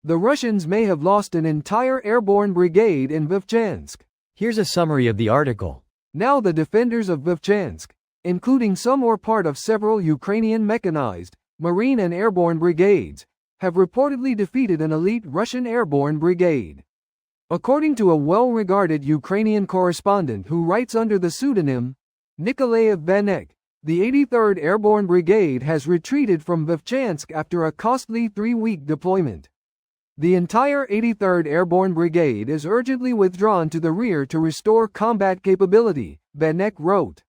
The Russians may have lost an entire airborne brigade in Vovchansk. Here's a summary of the article. Now the defenders of Vovchansk, including some or part of several Ukrainian mechanized, marine and airborne brigades, have reportedly defeated an elite Russian airborne brigade. According to a well-regarded Ukrainian correspondent who writes under the pseudonym Nikolai Vanek, the 83rd Airborne Brigade has retreated from Vovchansk after a costly 3-week deployment. The entire 83rd Airborne Brigade is urgently withdrawn to the rear to restore combat capability, Vanek wrote.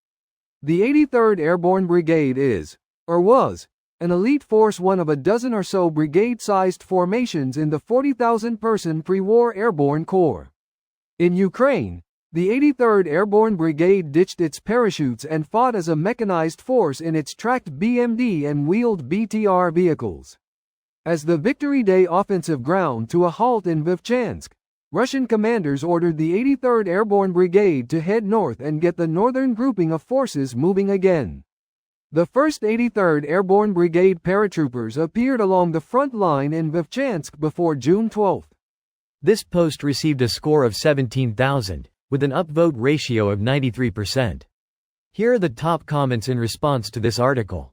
The 83rd Airborne Brigade is, or was, an elite force, one of a dozen or so brigade-sized formations in the 40,000-person pre-war Airborne Corps. In Ukraine, the 83rd Airborne Brigade ditched its parachutes and fought as a mechanized force in its tracked BMD and wheeled BTR vehicles. As the Victory Day offensive ground to a halt in Vovchansk, Russian commanders ordered the 83rd Airborne Brigade to head north and get the northern grouping of forces moving again. The 1st 83rd Airborne Brigade paratroopers appeared along the front line in Vovchansk before June 12. This post received a score of 17,000, with an upvote ratio of 93%. Here are the top comments in response to this article.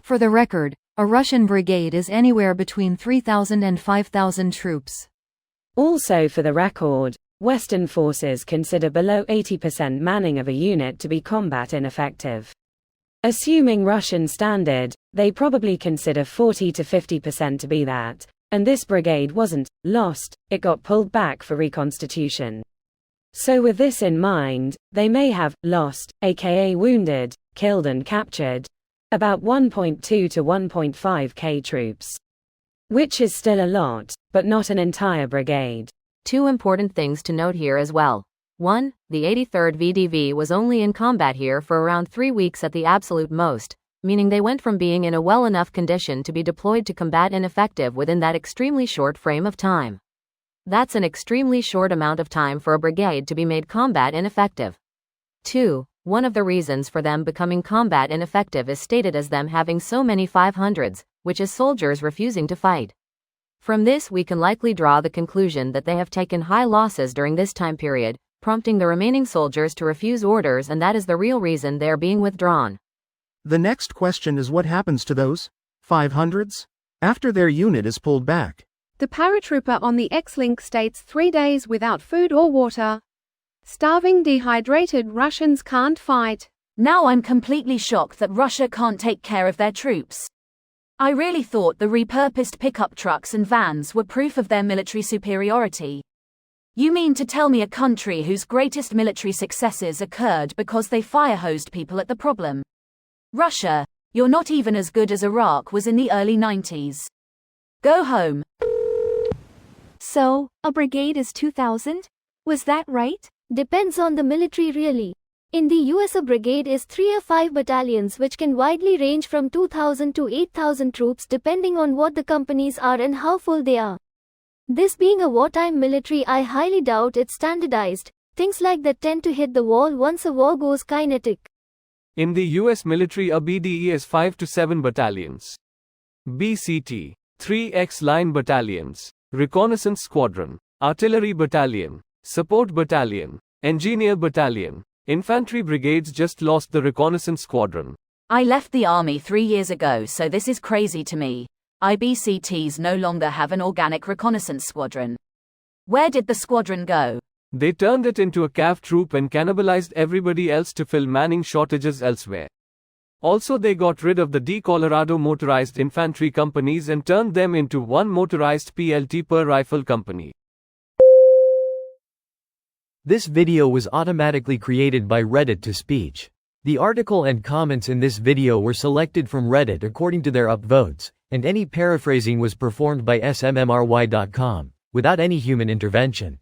For the record, a Russian brigade is anywhere between 3,000 and 5,000 troops. Also for the record, Western forces consider below 80% manning of a unit to be combat ineffective. Assuming Russian standard, they probably consider 40 to 50% to be that, and this brigade wasn't lost, it got pulled back for reconstitution. So with this in mind, they may have lost, aka wounded, killed and captured, about 1.2 to 1.5k troops. Which is still a lot, but not an entire brigade. Two important things to note here as well. 1. The 83rd VDV was only in combat here for around 3 weeks at the absolute most, meaning they went from being in a well enough condition to be deployed to combat ineffective within that extremely short frame of time. That's an extremely short amount of time for a brigade to be made combat ineffective. 2. One of the reasons for them becoming combat ineffective is stated as them having so many 500s, which is soldiers refusing to fight. From this we can likely draw the conclusion that they have taken high losses during this time period, prompting the remaining soldiers to refuse orders, and that is the real reason they are being withdrawn. The next question is, what happens to those 500s after their unit is pulled back? The paratrooper on the X-Link states 3 days without food or water. Starving, dehydrated Russians can't fight. Now I'm completely shocked that Russia can't take care of their troops. I really thought the repurposed pickup trucks and vans were proof of their military superiority. You mean to tell me a country whose greatest military successes occurred because they fire-hosed people at the problem? Russia, you're not even as good as Iraq was in the early 90s. Go home. So, a brigade is 2,000? Was that right? Depends on the military really. In the US a brigade is 3 or 5 battalions, which can widely range from 2,000 to 8,000 troops depending on what the companies are and how full they are. This being a wartime military, I highly doubt it's standardized. Things like that tend to hit the wall once a war goes kinetic. In the US military, a BDE is 5 to 7 battalions. BCT, 3 X-line battalions, reconnaissance squadron, artillery battalion, support battalion, engineer battalion. Infantry brigades just lost the reconnaissance squadron. I left the army 3 years ago, so this is crazy to me. IBCTs no longer have an organic reconnaissance squadron. Where did the squadron go? They turned it into a cav troop and cannibalized everybody else to fill manning shortages elsewhere. Also, they got rid of the Colorado motorized infantry companies and turned them into one motorized PLT per rifle company. This video was automatically created by Reddit to speech. The article and comments in this video were selected from Reddit according to their upvotes, and any paraphrasing was performed by smmry.com, without any human intervention.